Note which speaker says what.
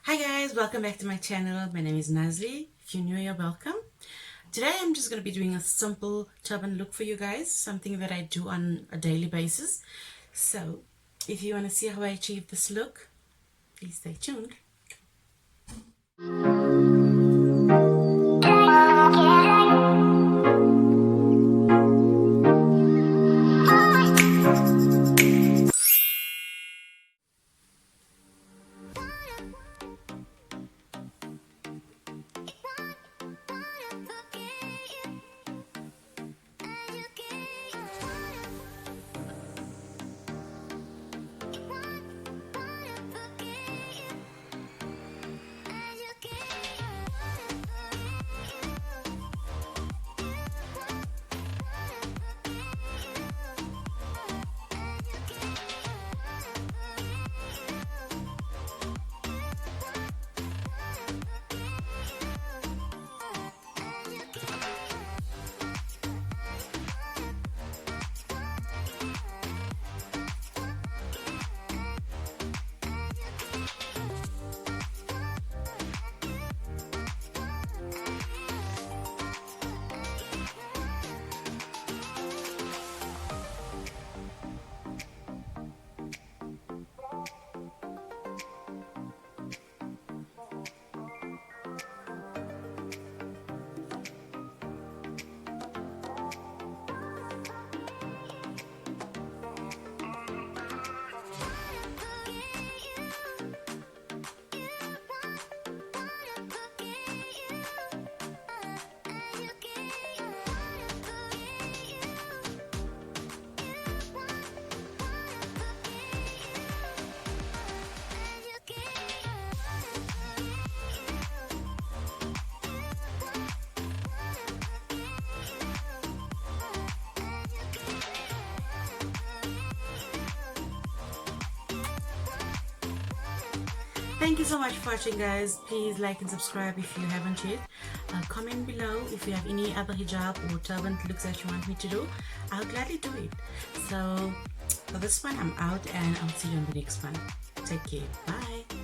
Speaker 1: Hi guys, welcome back to my channel. My name is Nazli. If you're new, you're welcome. Today I'm just going to be doing a simple turban look for you guys, something that I do on a daily basis. So if you want to see how I achieve this look, please stay tuned. Thank you so much for watching, guys. Please like and subscribe if you haven't yet. Comment below if you have any other hijab or turban looks that you want me to do. I'll gladly do it. So for this one, I'm out and I'll see you on the next one. Take care. Bye.